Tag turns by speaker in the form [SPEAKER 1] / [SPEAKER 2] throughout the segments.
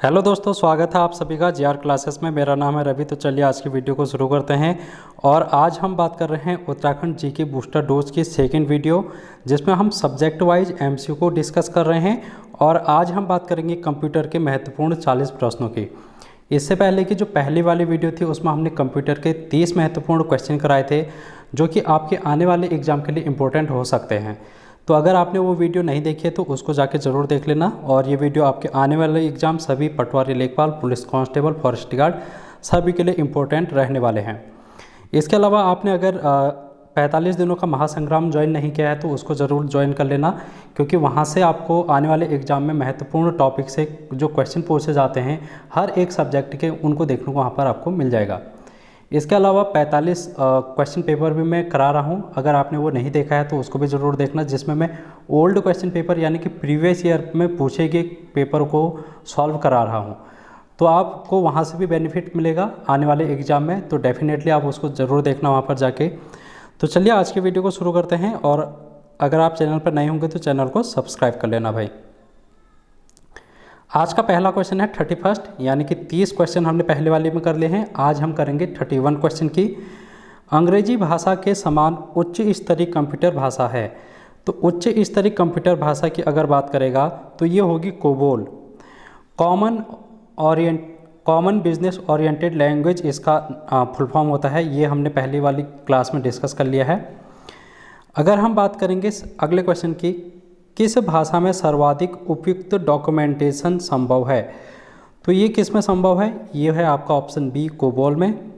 [SPEAKER 1] Hello दोस्तों, स्वागत है आप सभी का जीआर क्लासेस में। मेरा नाम है रवि। तो चलिए आज की वीडियो को शुरू करते हैं। और आज हम बात कर रहे हैं उत्तराखंड जीके बूस्टर डोज की सेकंड वीडियो, जिसमें हम सब्जेक्ट वाइज एमसीक्यू को डिस्कस कर रहे हैं। और आज हम बात करेंगे कंप्यूटर के महत्वपूर्ण 40 प्रश्नों की। इससे पहले की जो पहली वाली वीडियो थी उसमें हमने कंप्यूटर के 30 महत्वपूर्ण क्वेश्चन कराए थे, जो कि आपके आने वाले एग्जाम के लिए इम्पोर्टेंट हो सकते हैं। तो अगर आपने वो वीडियो नहीं देखी है तो उसको जाके ज़रूर देख लेना। और ये वीडियो आपके आने वाले एग्ज़ाम सभी पटवारी, लेखपाल, पुलिस कांस्टेबल, फॉरेस्ट गार्ड सभी के लिए इम्पोर्टेंट रहने वाले हैं। इसके अलावा आपने अगर 45 दिनों का महासंग्राम ज्वाइन नहीं किया है तो उसको ज़रूर ज्वाइन कर लेना, क्योंकि वहाँ से आपको आने वाले एग्ज़ाम में महत्वपूर्ण टॉपिक से जो क्वेश्चन पूछे जाते हैं हर एक सब्जेक्ट के, उनको देखने को वहाँ पर आपको मिल जाएगा। इसके अलावा 45 क्वेश्चन पेपर भी मैं करा रहा हूँ। अगर आपने वो नहीं देखा है तो उसको भी ज़रूर देखना, जिसमें मैं ओल्ड क्वेश्चन पेपर यानी कि प्रीवियस ईयर में पूछे गए पेपर को सॉल्व करा रहा हूँ। तो आपको वहाँ से भी बेनिफिट मिलेगा आने वाले एग्ज़ाम में। तो डेफिनेटली आप उसको ज़रूर देखना वहाँ पर जाके। तो चलिए आज की वीडियो को शुरू करते हैं। और अगर आप चैनल पर नए होंगे तो चैनल को सब्सक्राइब कर लेना भाई। आज का पहला क्वेश्चन है 31, यानी कि 30 क्वेश्चन हमने पहले वाले में कर लिए हैं। आज हम करेंगे 31 क्वेश्चन की। अंग्रेजी भाषा के समान उच्च स्तरीय कंप्यूटर भाषा है। तो उच्च स्तरीय कंप्यूटर भाषा की अगर बात करेगा तो ये होगी COBOL. Common business oriented language इसका फुल फॉर्म होता है। ये हमने पहली वाली क्लास में डिस्कस कर लिया है। अगर हम बात करेंगे अगले क्वेश्चन की, किस भाषा में सर्वाधिक उपयुक्त डॉक्यूमेंटेशन संभव है? तो ये किस में संभव है? ये है आपका ऑप्शन बी, कोबोल में।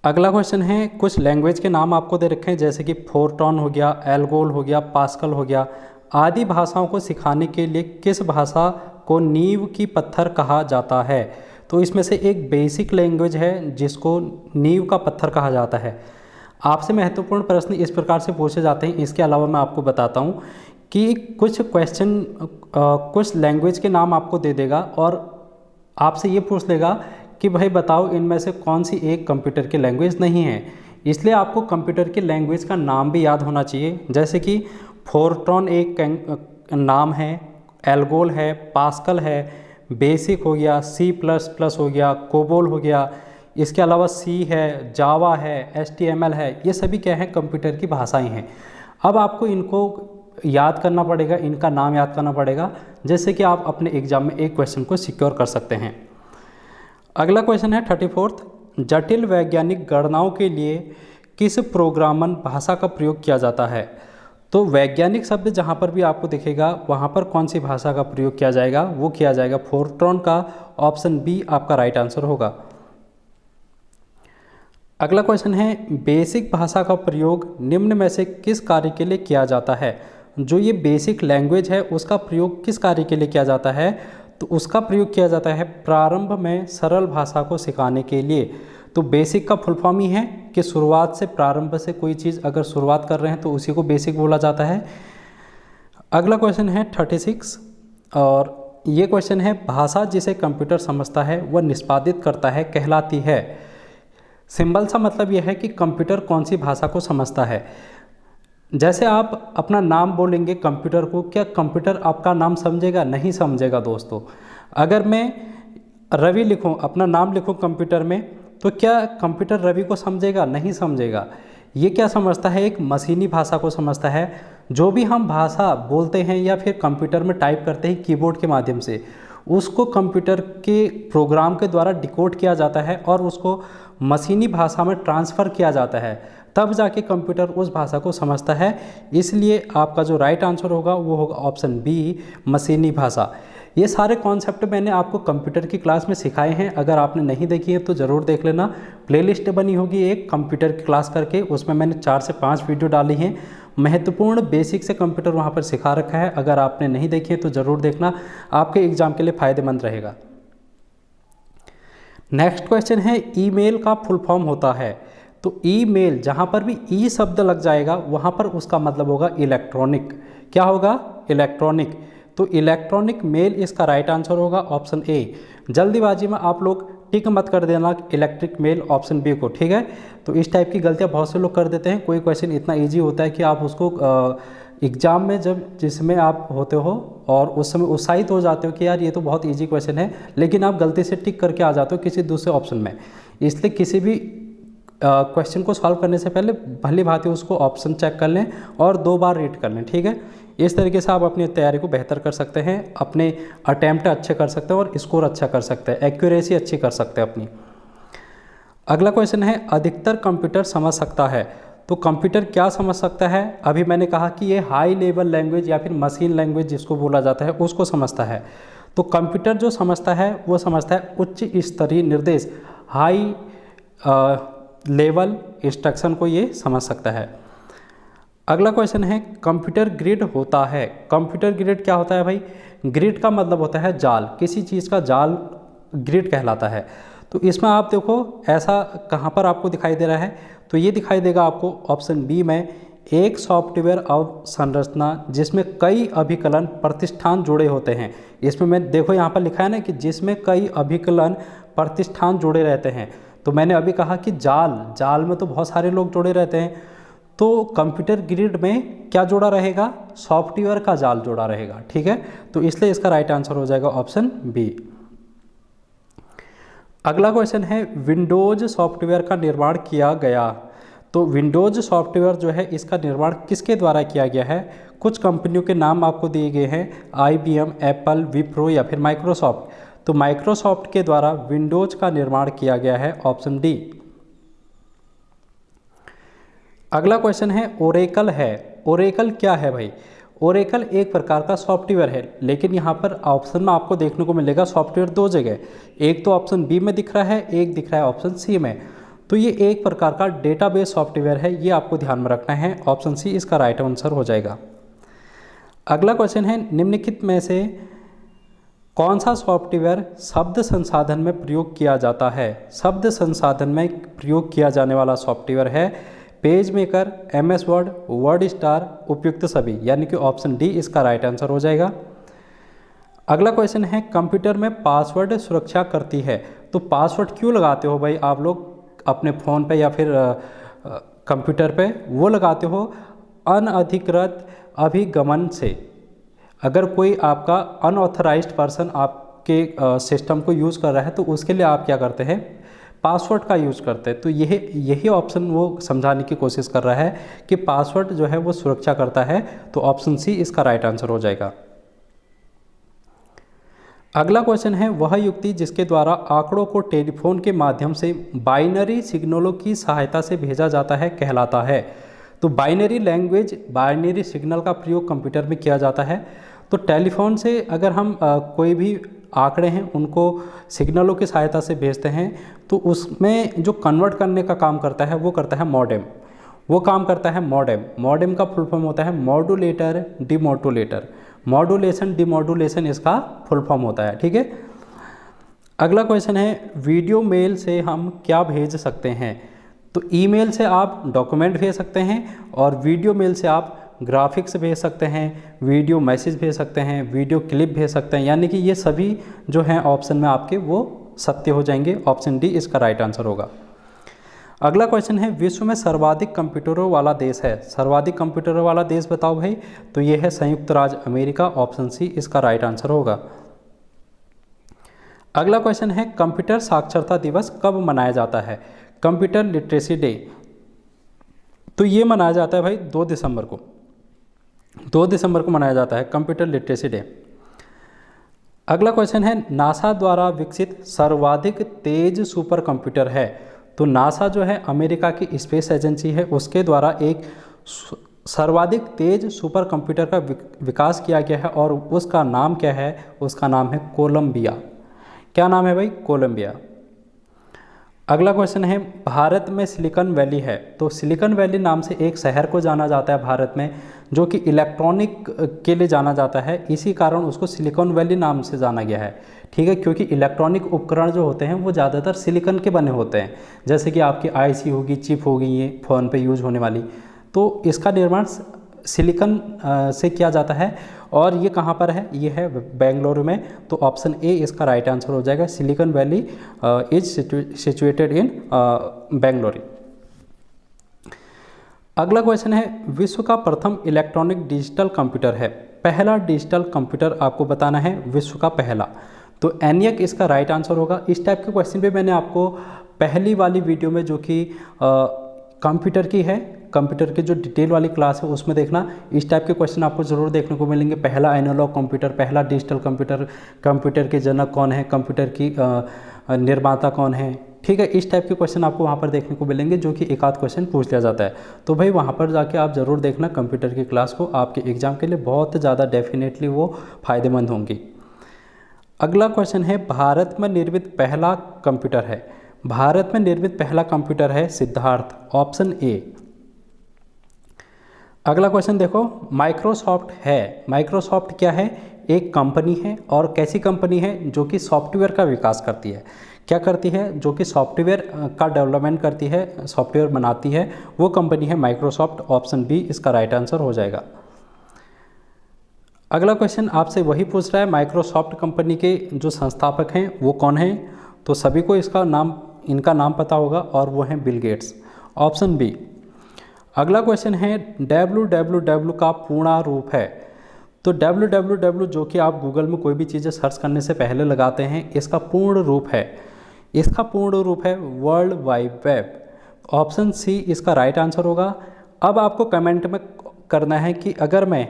[SPEAKER 1] अगला क्वेश्चन है, कुछ लैंग्वेज के नाम आपको दे रखे हैं, जैसे कि फोरट्रॉन हो गया, एल्गोल हो गया, पास्कल हो गया। आदि भाषाओं को सिखाने के लिए किस भाषा को नींव की पत्थर कहा जाता है? तो इसमें से एक बेसिक लैंग्वेज है जिसको नींव का पत्थर कहा जाता है। आपसे महत्वपूर्ण प्रश्न इस प्रकार से पूछे जाते हैं। इसके अलावा मैं आपको बताता हूँ कि कुछ क्वेश्चन कुछ लैंग्वेज के नाम आपको दे देगा और आपसे ये पूछ लेगा कि भाई बताओ इनमें से कौन सी एक कंप्यूटर की लैंग्वेज नहीं है। इसलिए आपको कंप्यूटर की लैंग्वेज का नाम भी याद होना चाहिए, जैसे कि फोरट्रॉन एक नाम है, एल्गोल है, पास्कल है, बेसिक हो गया, C++ हो गया, कोबोल हो गया। इसके अलावा सी है, जावा है, HTML है। ये सभी क्या हैं? कंप्यूटर की भाषाएं हैं। अब आपको इनको याद करना पड़ेगा, इनका नाम याद करना पड़ेगा, जैसे कि आप अपने एग्जाम में एक क्वेश्चन को सिक्योर कर सकते हैं। अगला क्वेश्चन है 34, जटिल वैज्ञानिक गणनाओं के लिए किस प्रोग्रामन भाषा का प्रयोग किया जाता है? तो वैज्ञानिक शब्द जहाँ पर भी आपको दिखेगा वहाँ पर कौन सी भाषा का प्रयोग किया जाएगा? वो किया जाएगा फोरट्रॉन का। ऑप्शन बी आपका राइट आंसर होगा। अगला क्वेश्चन है, बेसिक भाषा का प्रयोग निम्न में से किस कार्य के लिए किया जाता है? जो ये बेसिक लैंग्वेज है उसका प्रयोग किस कार्य के लिए किया जाता है? तो उसका प्रयोग किया जाता है प्रारंभ में सरल भाषा को सिखाने के लिए। तो बेसिक का फुल फॉर्म ही है कि शुरुआत से, प्रारंभ से कोई चीज़ अगर शुरुआत कर रहे हैं तो उसी को बेसिक बोला जाता है। अगला क्वेश्चन है 36, और ये क्वेश्चन है, भाषा जिसे कंप्यूटर समझता है वह निष्पादित करता है कहलाती है। सिंबल सा मतलब यह है कि कंप्यूटर कौन सी भाषा को समझता है। जैसे आप अपना नाम बोलेंगे कंप्यूटर को, क्या कंप्यूटर आपका नाम समझेगा? नहीं समझेगा दोस्तों। अगर मैं रवि लिखूं, अपना नाम लिखूं कंप्यूटर में, तो क्या कंप्यूटर रवि को समझेगा? नहीं समझेगा। ये क्या समझता है? एक मशीनी भाषा को समझता है। जो भी हम भाषा बोलते हैं या फिर कंप्यूटर में टाइप करते हैं कीबोर्ड के माध्यम से, उसको कंप्यूटर के प्रोग्राम के द्वारा डिकोड किया जाता है और उसको मशीनी भाषा में ट्रांसफ़र किया जाता है, तब जाके कंप्यूटर उस भाषा को समझता है। इसलिए आपका जो राइट आंसर होगा वो होगा ऑप्शन बी, मशीनी भाषा। ये सारे कॉन्सेप्ट मैंने आपको कंप्यूटर की क्लास में सिखाए हैं। अगर आपने नहीं देखी है तो ज़रूर देख लेना। प्लेलिस्ट बनी होगी एक कंप्यूटर की क्लास करके, उसमें मैंने 4 से 5 वीडियो डाली हैं। महत्वपूर्ण बेसिक से कंप्यूटर वहाँ पर सिखा रखा है। अगर आपने नहीं देखी है तो ज़रूर देखना, आपके एग्ज़ाम के लिए फ़ायदेमंद रहेगा। नेक्स्ट क्वेश्चन है, ईमेल का फुल फॉर्म होता है। तो ईमेल, जहाँ पर भी ई शब्द लग जाएगा वहाँ पर उसका मतलब होगा इलेक्ट्रॉनिक। क्या होगा? इलेक्ट्रॉनिक। तो इलेक्ट्रॉनिक मेल इसका राइट आंसर होगा ऑप्शन ए। जल्दीबाजी में आप लोग टिक मत कर देना इलेक्ट्रिक मेल ऑप्शन बी को, ठीक है। तो इस टाइप की गलतियाँ बहुत से लोग कर देते हैं। कोई क्वेश्चन इतना ईजी होता है कि आप उसको एग्ज़ाम में जब जिसमें आप होते हो और उस समय उत्साहित हो जाते हो कि यार ये तो बहुत इजी क्वेश्चन है, लेकिन आप गलती से टिक करके आ जाते हो किसी दूसरे ऑप्शन में। इसलिए किसी भी क्वेश्चन को सॉल्व करने से पहले भली भांति उसको ऑप्शन चेक कर लें और 2 बार रीड कर लें, ठीक है। इस तरीके से आप अपनी तैयारी को बेहतर कर सकते हैं, अपने अटैम्प्ट अच्छे कर सकते हैं और स्कोर अच्छा कर सकते हैं, एक्यूरेसी अच्छी कर सकते हैं अपनी। अगला क्वेश्चन है, अधिकतर कंप्यूटर समझ सकता है। तो कंप्यूटर क्या समझ सकता है? अभी मैंने कहा कि ये हाई लेवल लैंग्वेज या फिर मशीन लैंग्वेज जिसको बोला जाता है उसको समझता है। तो कंप्यूटर जो समझता है वो समझता है उच्च स्तरीय निर्देश, हाई लेवल इंस्ट्रक्शन को ये समझ सकता है। अगला क्वेश्चन है, कंप्यूटर ग्रिड होता है। कंप्यूटर ग्रिड क्या होता है भाई? ग्रिड का मतलब होता है जाल, किसी चीज़ का जाल ग्रिड कहलाता है। तो इसमें आप देखो ऐसा कहाँ पर आपको दिखाई दे रहा है, तो ये दिखाई देगा आपको ऑप्शन बी में, एक सॉफ्टवेयर अवसंरचना जिसमें कई अभिकलन प्रतिष्ठान जुड़े होते हैं। इसमें मैं देखो यहाँ पर लिखा है ना कि जिसमें कई अभिकलन प्रतिष्ठान जुड़े रहते हैं। तो मैंने अभी कहा कि जाल में तो बहुत सारे लोग जुड़े रहते हैं, तो कंप्यूटर ग्रिड में क्या जुड़ा रहेगा? सॉफ्टवेयर का जाल जुड़ा रहेगा, ठीक है। तो इसलिए इसका राइट आंसर हो जाएगा ऑप्शन बी। अगला क्वेश्चन है, विंडोज सॉफ्टवेयर का निर्माण किया गया। तो विंडोज सॉफ्टवेयर जो है इसका निर्माण किसके द्वारा किया गया है? कुछ कंपनियों के नाम आपको दिए गए हैं, IBM, एप्पल, विप्रो या फिर माइक्रोसॉफ्ट। तो माइक्रोसॉफ्ट के द्वारा विंडोज का निर्माण किया गया है, ऑप्शन डी। अगला क्वेश्चन है, ओरेकल है। ओरेकल क्या है भाई? ओरेकल एक प्रकार का सॉफ्टवेयर है, लेकिन यहाँ पर ऑप्शन में आपको देखने को मिलेगा सॉफ्टवेयर 2 जगह, एक तो ऑप्शन बी में दिख रहा है, एक दिख रहा है ऑप्शन सी में। तो ये एक प्रकार का डेटाबेस सॉफ्टवेयर है, ये आपको ध्यान में रखना है, ऑप्शन सी इसका राइट आंसर हो जाएगा। अगला क्वेश्चन है, निम्नलिखित में से कौन सा सॉफ्टवेयर शब्द संसाधन में प्रयोग किया जाता है? शब्द संसाधन में प्रयोग किया जाने वाला सॉफ्टवेयर है page maker, MS word, word star, उपयुक्त सभी, यानी कि ऑप्शन डी इसका राइट आंसर हो जाएगा। अगला क्वेश्चन है, कंप्यूटर में पासवर्ड सुरक्षा करती है। तो पासवर्ड क्यों लगाते हो भाई आप लोग अपने फ़ोन पे या फिर कंप्यूटर पे? वो लगाते हो अनअधिकृत अभिगमन से। अगर कोई आपका अनऑथराइज्ड पर्सन आपके सिस्टम को यूज़ कर रहा है तो उसके लिए आप क्या करते हैं? पासवर्ड का यूज़ करते हैं। तो यही ऑप्शन वो समझाने की कोशिश कर रहा है कि पासवर्ड जो है वो सुरक्षा करता है, तो ऑप्शन सी इसका राइट आंसर हो जाएगा। अगला क्वेश्चन है, वह युक्ति जिसके द्वारा आंकड़ों को टेलीफोन के माध्यम से बाइनरी सिग्नलों की सहायता से भेजा जाता है कहलाता है। तो बाइनरी लैंग्वेज, बाइनरी सिग्नल का प्रयोग कंप्यूटर में किया जाता है। तो टेलीफोन से अगर हम कोई भी आंकड़े हैं उनको सिग्नलों की सहायता से भेजते हैं, तो उसमें जो कन्वर्ट करने का काम करता है वो करता है मॉडेम। वो काम करता है मॉडेम। मॉडेम का फुल फॉर्म होता है मॉड्यूलेटर डिमॉड्यूलेटर। मॉड्यूलेशन डिमॉड्यूलेशन इसका फुल फॉर्म होता है, ठीक है। अगला क्वेश्चन है, वीडियो मेल से हम क्या भेज सकते हैं? तो ईमेल से आप डॉक्यूमेंट भेज सकते हैं और वीडियो मेल से आप ग्राफिक्स भेज सकते हैं, वीडियो मैसेज भेज सकते हैं, वीडियो क्लिप भेज सकते हैं, यानी कि ये सभी जो हैं ऑप्शन में आपके वो सत्य हो जाएंगे, ऑप्शन डी इसका राइट आंसर होगा। अगला क्वेश्चन है, विश्व में सर्वाधिक कंप्यूटरों वाला देश है। सर्वाधिक कंप्यूटरों वाला देश बताओ भाई, तो ये है संयुक्त राज्य अमेरिका, ऑप्शन सी इसका राइट आंसर होगा। अगला क्वेश्चन है, कंप्यूटर साक्षरता दिवस कब मनाया जाता है? Computer literacy day. तो ये मनाया जाता है भाई 2 दिसंबर को। 2 दिसंबर को मनाया जाता है कंप्यूटर लिटरेसी डे। अगला क्वेश्चन है, नासा द्वारा विकसित सर्वाधिक तेज सुपर कंप्यूटर है। तो नासा जो है अमेरिका की स्पेस एजेंसी है, उसके द्वारा एक सर्वाधिक तेज सुपर कंप्यूटर का विकास किया गया है और उसका नाम क्या है? उसका नाम है कोलंबिया। क्या नाम है भाई? कोलंबिया। अगला क्वेश्चन है, भारत में सिलिकॉन वैली है। तो सिलिकॉन वैली नाम से एक शहर को जाना जाता है भारत में, जो कि इलेक्ट्रॉनिक के लिए जाना जाता है, इसी कारण उसको सिलिकॉन वैली नाम से जाना गया है, ठीक है। क्योंकि इलेक्ट्रॉनिक उपकरण जो होते हैं वो ज़्यादातर सिलिकॉन के बने होते हैं, जैसे कि आपकी IC होगी, चिप होगी, ये फ़ोन पे यूज होने वाली, तो इसका निर्माण सिलिकॉन से किया जाता है। और ये कहाँ पर है? ये है बेंगलुरु में, तो ऑप्शन ए इसका राइट आंसर हो जाएगा। Silicon valley is situated in Bengaluru. अगला क्वेश्चन है, विश्व का प्रथम इलेक्ट्रॉनिक डिजिटल कंप्यूटर है। पहला डिजिटल कंप्यूटर आपको बताना है विश्व का पहला, तो ENIAC इसका राइट आंसर होगा। इस टाइप के क्वेश्चन पे मैंने आपको पहली वाली वीडियो में जो कि कंप्यूटर की है, कंप्यूटर की जो डिटेल वाली क्लास है उसमें देखना, इस टाइप के क्वेश्चन आपको ज़रूर देखने को मिलेंगे। पहला एनालॉग कंप्यूटर, पहला डिजिटल कंप्यूटर, कंप्यूटर के जनक कौन है, कंप्यूटर की निर्माता कौन है, ठीक है। इस टाइप के क्वेश्चन आपको वहाँ पर देखने को मिलेंगे जो कि एक आध क्वेश्चन पूछ लिया जाता है। तो भाई वहाँ पर जाके आप ज़रूर देखना कंप्यूटर की क्लास को, आपके एग्ज़ाम के लिए बहुत ज़्यादा डेफिनेटली वो फ़ायदेमंद होंगी। अगला क्वेश्चन है, भारत में निर्मित पहला कंप्यूटर है, भारत में निर्मित पहला कंप्यूटर है सिद्धार्थ, ऑप्शन ए। अगला क्वेश्चन देखो, माइक्रोसॉफ्ट है, माइक्रोसॉफ्ट क्या है, एक कंपनी है, और कैसी कंपनी है, जो कि सॉफ्टवेयर का विकास करती है। क्या करती है, जो कि सॉफ्टवेयर का डेवलपमेंट करती है, सॉफ्टवेयर बनाती है, वो कंपनी है माइक्रोसॉफ्ट, ऑप्शन बी इसका राइट आंसर हो जाएगा। अगला क्वेश्चन आपसे वही पूछ रहा है, माइक्रोसॉफ्ट कंपनी के जो संस्थापक हैं वो कौन हैं, तो सभी को इनका नाम पता होगा और वो हैं बिल गेट्स, ऑप्शन बी। अगला क्वेश्चन है, www का पूर्ण रूप है, तो www जो कि आप गूगल में कोई भी चीज़ें सर्च करने से पहले लगाते हैं, इसका पूर्ण रूप है, इसका पूर्ण रूप है world wide web, option C इसका राइट आंसर होगा। अब आपको कमेंट में करना है कि अगर मैं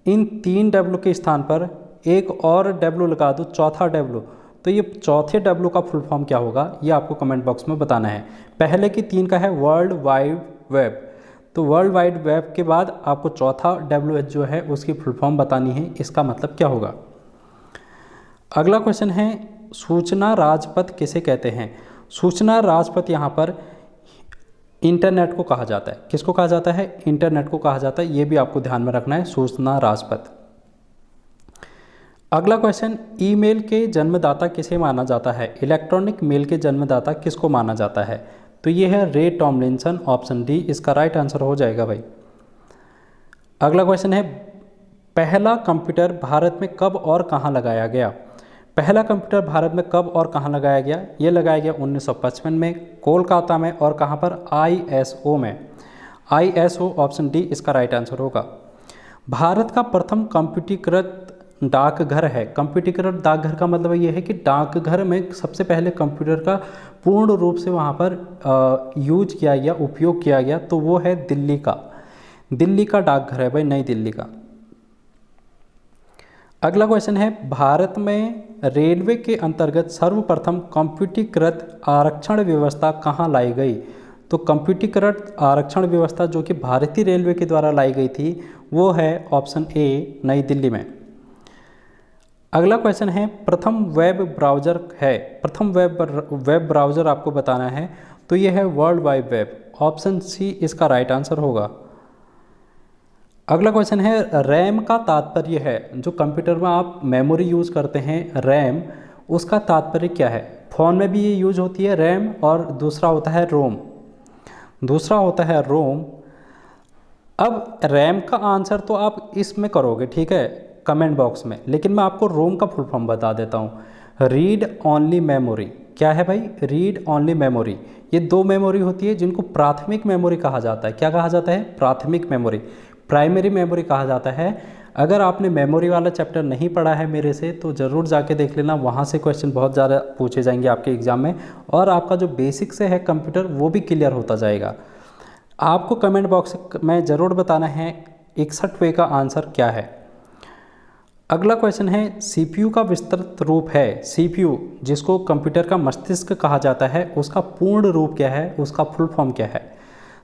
[SPEAKER 1] इन 3 W के स्थान पर एक और W लगा दूँ, चौथा W, तो ये चौथे W का फुल फॉर्म क्या होगा, ये आपको कमेंट बॉक्स में बताना है। पहले की 3 का है वर्ल्ड वाइड वेब, तो वर्ल्ड वाइड वेब के बाद आपको चौथा W जो है उसकी फुल फॉर्म बतानी है, इसका मतलब क्या होगा। अगला क्वेश्चन है, सूचना राजपथ किसे कहते हैं, सूचना राजपथ यहाँ पर इंटरनेट को कहा जाता है, किसको कहा जाता है, इंटरनेट को कहा जाता है, ये भी आपको ध्यान में रखना है, सूचना राजपथ। अगला क्वेश्चन, ईमेल के जन्मदाता किसे माना जाता है, इलेक्ट्रॉनिक मेल के जन्मदाता किसको माना जाता है, तो ये है रे टॉमलिंसन, ऑप्शन डी इसका राइट आंसर हो जाएगा भाई। अगला क्वेश्चन है, पहला कंप्यूटर भारत में कब और कहाँ लगाया गया, पहला कंप्यूटर भारत में कब और कहाँ लगाया गया, ये लगाया गया 1955 में, कोलकाता में, और कहाँ पर, ISO में, ISO ऑप्शन डी इसका राइट आंसर होगा। भारत का प्रथम कंप्यूटरीकृत डाकघर है, कंप्यूटरीकृत डाकघर का मतलब ये है कि डाकघर में सबसे पहले कंप्यूटर का पूर्ण रूप से वहाँ पर यूज किया गया, उपयोग किया गया, तो वो है दिल्ली का डाकघर है भाई, नई दिल्ली का। अगला क्वेश्चन है, भारत में रेलवे के अंतर्गत सर्वप्रथम कंप्यूटरीकृत आरक्षण व्यवस्था कहाँ लाई गई, तो कंप्यूटरीकृत आरक्षण व्यवस्था जो कि भारतीय रेलवे के द्वारा लाई गई थी वो है ऑप्शन ए, नई दिल्ली में। अगला क्वेश्चन है, प्रथम वेब ब्राउज़र है, प्रथम वेब ब्राउज़र आपको बताना है, तो ये है world wide web, option C इसका राइट आंसर होगा। अगला क्वेश्चन है, रैम का तात्पर्य है, जो कंप्यूटर में आप मेमोरी यूज़ करते हैं रैम, उसका तात्पर्य क्या है, फ़ोन में भी ये यूज होती है रैम, और दूसरा होता है रोम, दूसरा होता है रोम। अब रैम का आंसर तो आप इसमें करोगे, ठीक है, कमेंट बॉक्स में, लेकिन मैं आपको रोम का फुल फॉर्म बता देता हूँ, रीड ओनली मेमोरी। क्या है भाई, रीड ओनली मेमोरी। ये 2 मेमोरी होती है जिनको प्राथमिक मेमोरी कहा जाता है। क्या कहा जाता है, प्राथमिक मेमोरी, प्राइमरी मेमोरी कहा जाता है। अगर आपने मेमोरी वाला चैप्टर नहीं पढ़ा है मेरे से तो ज़रूर जाके देख लेना, वहाँ से क्वेश्चन बहुत ज़्यादा पूछे जाएंगे आपके एग्ज़ाम में, और आपका जो बेसिक से है कंप्यूटर वो भी क्लियर होता जाएगा। आपको कमेंट बॉक्स में ज़रूर बताना है 61वें का आंसर क्या है। अगला क्वेश्चन है, CPU का विस्तृत रूप है, CPU जिसको कंप्यूटर का मस्तिष्क कहा जाता है, उसका पूर्ण रूप क्या है, उसका फुल फॉर्म क्या है,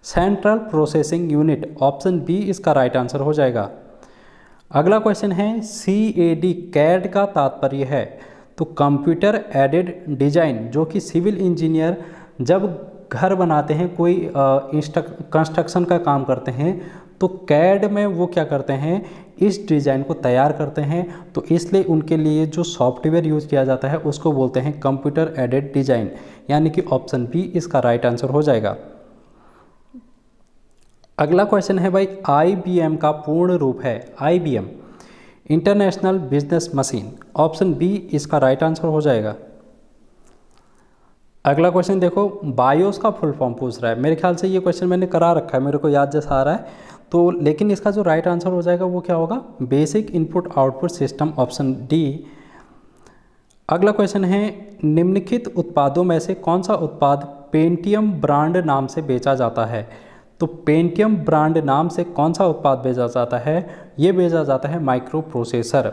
[SPEAKER 1] central processing unit, option B इसका राइट आंसर हो जाएगा। अगला क्वेश्चन है, CAD का तात्पर्य है, तो कंप्यूटर एडेड डिजाइन, जो कि सिविल इंजीनियर जब घर बनाते हैं, कोई कंस्ट्रक्शन का काम करते हैं, तो कैड में वो क्या करते हैं, इस डिज़ाइन को तैयार करते हैं, तो इसलिए उनके लिए जो सॉफ्टवेयर यूज़ किया जाता है उसको बोलते हैं कंप्यूटर एडेड डिज़ाइन, यानी कि ऑप्शन बी इसका राइट आंसर हो जाएगा। अगला क्वेश्चन है भाई, IBM का पूर्ण रूप है, IBM international business machine, option B इसका राइट आंसर हो जाएगा। अगला क्वेश्चन देखो, बायोस का फुल फॉर्म पूछ रहा है, मेरे ख्याल से ये क्वेश्चन मैंने करा रखा है, मेरे को याद जैसा आ रहा है, तो लेकिन इसका जो राइट आंसर हो जाएगा वो क्या होगा, basic input output system, option D. अगला क्वेश्चन है, निम्नलिखित उत्पादों में से कौन सा उत्पाद पेंटियम ब्रांड नाम से बेचा जाता है। तो पेंटियम ब्रांड नाम से कौन सा उत्पाद बेचा जाता है, ये बेचा जाता है माइक्रो प्रोसेसर।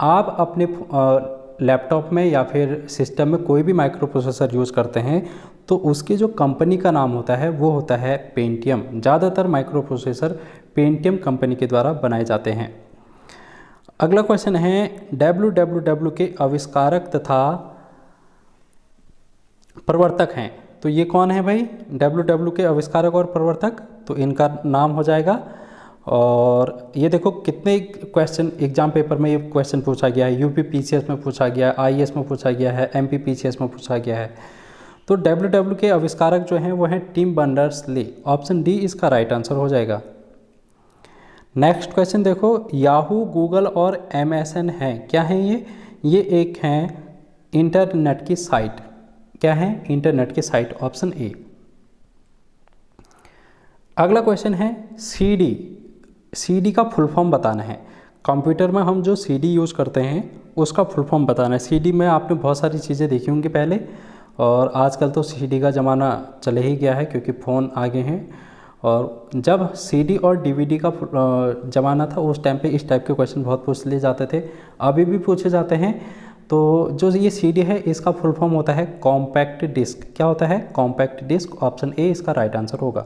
[SPEAKER 1] आप अपने लैपटॉप में या फिर सिस्टम में कोई भी माइक्रो प्रोसेसर यूज़ करते हैं तो उसकी जो कंपनी का नाम होता है वो होता है पेंटियम। ज़्यादातर माइक्रो प्रोसेसर पेंटियम कंपनी के द्वारा बनाए जाते हैं। अगला क्वेश्चन है, WWW के आविष्कारक तथा प्रवर्तक हैं। तो ये कौन है भाई, WWW के आविष्कारक और प्रवर्तक, तो इनका नाम हो जाएगा। और ये देखो कितने क्वेश्चन एग्जाम पेपर में ये क्वेश्चन पूछा गया है, UPPCS में पूछा गया है, IAS में पूछा गया है, MPPCS में पूछा गया है। तो WWW के आविष्कारक जो हैं वो हैं टिम बर्नर्स-ली, ऑप्शन डी इसका राइट आंसर हो जाएगा। नेक्स्ट क्वेश्चन देखो, याहू, गूगल और MSN हैं, क्या हैं ये एक हैं इंटरनेट की साइट। क्या है, इंटरनेट की साइट, ऑप्शन ए। अगला क्वेश्चन है, CD का फुल फॉर्म बताना है। कंप्यूटर में हम जो CD यूज़ करते हैं उसका फुल फॉर्म बताना है। CD में आपने बहुत सारी चीज़ें देखी होंगी पहले, और आजकल तो CD का ज़माना चले ही गया है क्योंकि फ़ोन आ गए हैं। और जब CD और DVD का ज़माना था उस टाइम पे इस टाइप के क्वेश्चन बहुत पूछ लिए जाते थे, अभी भी पूछे जाते हैं। तो जो ये CD है इसका फुल फॉर्म होता है कॉम्पैक्ट डिस्क। क्या होता है, कॉम्पैक्ट डिस्क, ऑप्शन ए इसका राइट आंसर होगा।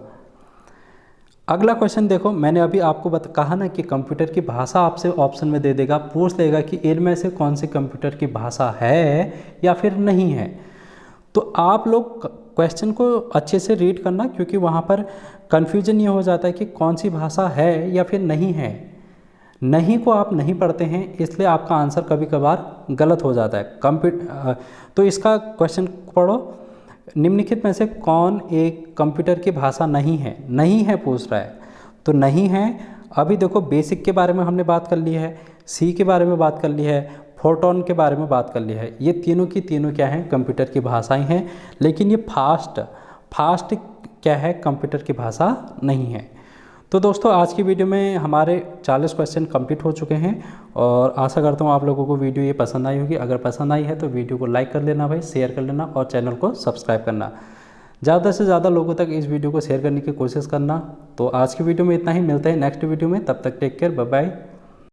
[SPEAKER 1] अगला क्वेश्चन देखो, मैंने अभी आपको कहा ना कि कंप्यूटर की भाषा आपसे ऑप्शन में दे देगा, पूछ लेगा कि इनमें से कौन सी कंप्यूटर की भाषा है या फिर नहीं है। तो आप लोग क्वेश्चन को अच्छे से रीड करना, क्योंकि वहाँ पर कन्फ्यूजन ये हो जाता है कि कौन सी भाषा है या फिर नहीं है। नहीं को आप नहीं पढ़ते हैं इसलिए आपका आंसर कभी कभार गलत हो जाता है। तो इसका क्वेश्चन पढ़ो, निम्नलिखित में से कौन एक कंप्यूटर की भाषा नहीं है, नहीं है पूछ रहा है। तो नहीं है, अभी देखो बेसिक के बारे में हमने बात कर ली है, सी के बारे में बात कर ली है, फोर्टॉन के बारे में बात कर ली है। ये तीनों की तीनों क्या हैं, कंप्यूटर की भाषाएं हैं। लेकिन ये फास्ट क्या है, कंप्यूटर की भाषा नहीं है। तो दोस्तों आज की वीडियो में हमारे 40 क्वेश्चन कंप्लीट हो चुके हैं और आशा करता हूँ आप लोगों को वीडियो ये पसंद आई होगी। अगर पसंद आई है तो वीडियो को लाइक कर लेना भाई, शेयर कर लेना और चैनल को सब्सक्राइब करना। ज़्यादा से ज़्यादा लोगों तक इस वीडियो को शेयर करने की कोशिश करना। तो आज की वीडियो में इतना ही, मिलते हैं नेक्स्ट वीडियो में, तब तक टेक केयर, बाय बाय।